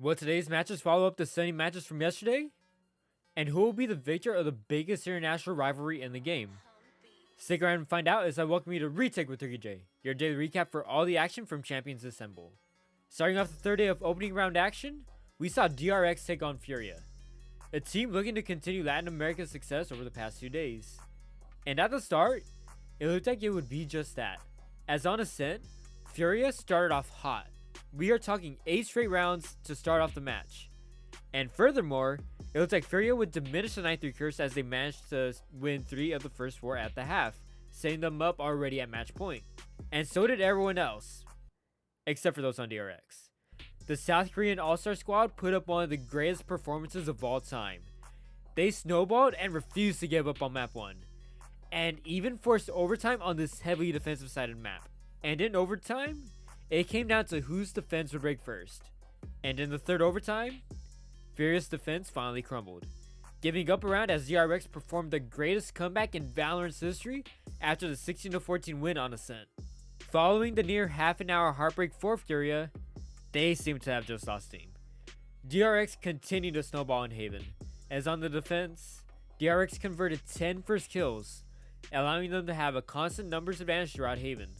Will today's matches follow up the stunning matches from yesterday? And who will be the victor of the biggest international rivalry in the game? Stick around and find out as I welcome you to Retake with Turkey J, your daily recap for all the action from Champions Assemble. Starting off the third day of opening round action, we saw DRX take on Furia, a team looking to continue Latin America's success over the past 2 days. And at the start, it looked like it would be just that, as on Ascent, Furia started off hot. We are talking 8 straight rounds to start off the match. And furthermore, it looks like Furia would diminish the 9-3 curse as they managed to win 3 of the first 4 at the half, setting them up already at match point. And so did everyone else, except for those on DRX. The South Korean All-Star squad put up one of the greatest performances of all time. They snowballed and refused to give up on map 1, and even forced overtime on this heavily defensive sided map. And in overtime, it came down to whose defense would break first. And in the third overtime, Furia's defense finally crumbled, giving up a round as DRX performed the greatest comeback in Valorant's history after the 16-14 win on Ascent. Following the near half an hour heartbreak for Furia, they seem to have just lost steam. DRX continued to snowball in Haven, as on the defense, DRX converted 10 first kills, allowing them to have a constant numbers advantage throughout Haven.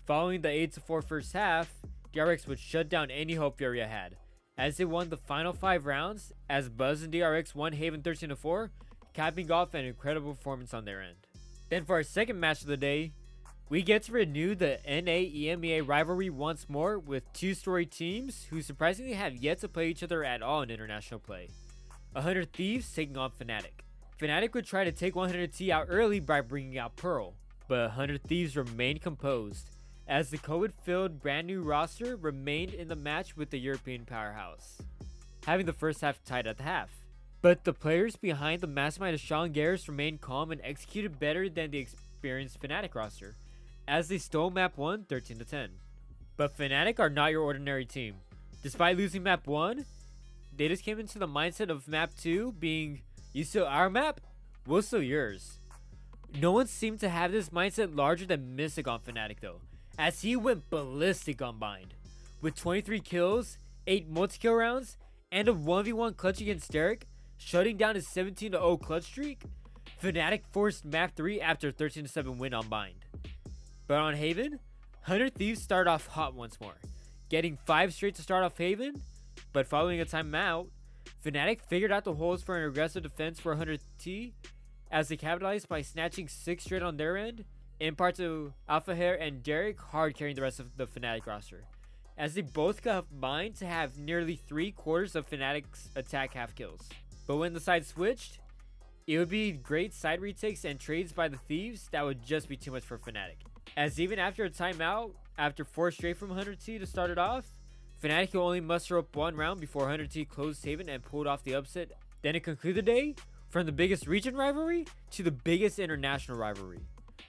Following the 8-4 first half, DRX would shut down any hope Furia had, as they won the final 5 rounds, as Buzz and DRX won Haven 13-4, capping off an incredible performance on their end. Then for our second match of the day, we get to renew the NA-EMEA rivalry once more with 2 storied teams who surprisingly have yet to play each other at all in international play. 100 Thieves taking on Fnatic. Fnatic would try to take 100T out early by bringing out Pearl, but 100 Thieves remained composed, as the COVID-filled brand new roster remained in the match with the European powerhouse, having the first half tied at the half. But the players behind the mastermind of Sean Garris remained calm and executed better than the experienced Fnatic roster, as they stole map 1 13-10. But Fnatic are not your ordinary team. Despite losing map 1, they just came into the mindset of map 2 being, you steal our map, we'll steal yours. No one seemed to have this mindset larger than Mystic on Fnatic though, as he went ballistic on Bind. With 23 kills, 8 multi-kill rounds, and a 1v1 clutch against Derek, shutting down his 17-0 clutch streak, Fnatic forced map 3 after a 13-7 win on Bind. But on Haven, 100 Thieves started off hot once more, getting 5 straight to start off Haven, but following a timeout, Fnatic figured out the holes for an aggressive defense for 100T, as they capitalized by snatching 6 straight on their end, in part to Alpha Hair and Derek hard carrying the rest of the Fnatic roster, as they both combined to have nearly 3/4 of Fnatic's attack half kills. But when the side switched, it would be great side retakes and trades by the Thieves that would just be too much for Fnatic, as even after a timeout, after 4 straight from 100T to start it off, Fnatic could only muster up 1 round before 100T closed Haven and pulled off the upset. Then it concluded the day from the biggest region rivalry to the biggest international rivalry,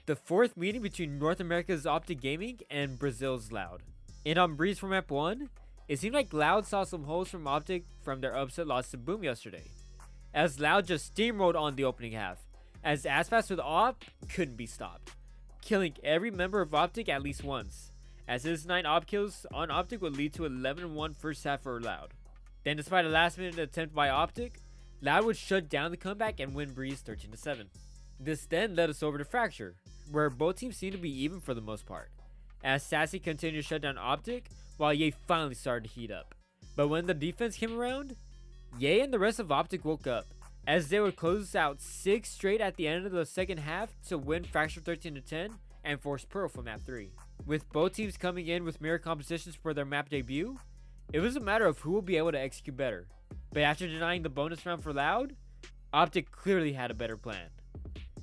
the 4th meeting between North America's Optic Gaming and Brazil's Loud. And on Breeze for map 1, it seemed like Loud saw some holes from Optic from their upset loss to Boom yesterday, as Loud just steamrolled on the opening half, as Aspas with Op couldn't be stopped, killing every member of Optic at least once, as his 9 op kills on Optic would lead to 11-1 first half for Loud. Then despite a last minute attempt by Optic, Loud would shut down the comeback and win Breeze 13-7. This then led us over to Fracture, where both teams seemed to be even for the most part, as Sassy continued to shut down Optic while Ye finally started to heat up. But when the defense came around, Ye and the rest of Optic woke up, as they would close out 6 straight at the end of the second half to win Fracture 13-10 and force Pearl for map 3. With both teams coming in with mirror compositions for their map debut, it was a matter of who will be able to execute better. But after denying the bonus round for Loud, Optic clearly had a better plan.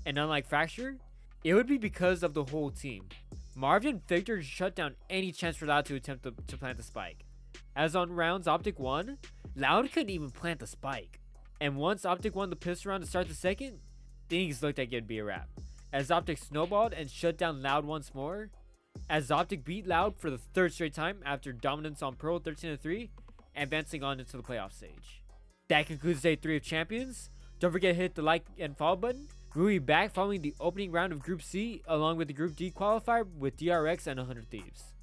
And unlike Fracture, it would be because of the whole team. Marvin and Victor shut down any chance for Loud to attempt to plant the spike, as on rounds Optic won, Loud couldn't even plant the spike. And once Optic won the pistol round to start the second, things looked like it'd be a wrap, as Optic snowballed and shut down Loud once more, as Optic beat Loud for the 3rd straight time after dominance on Pearl 13-3, advancing on into the playoff stage. That concludes day 3 of Champions. Don't forget to hit the like and follow button. We'll be back following the opening round of Group C along with the Group D qualifier with DRX and 100 Thieves.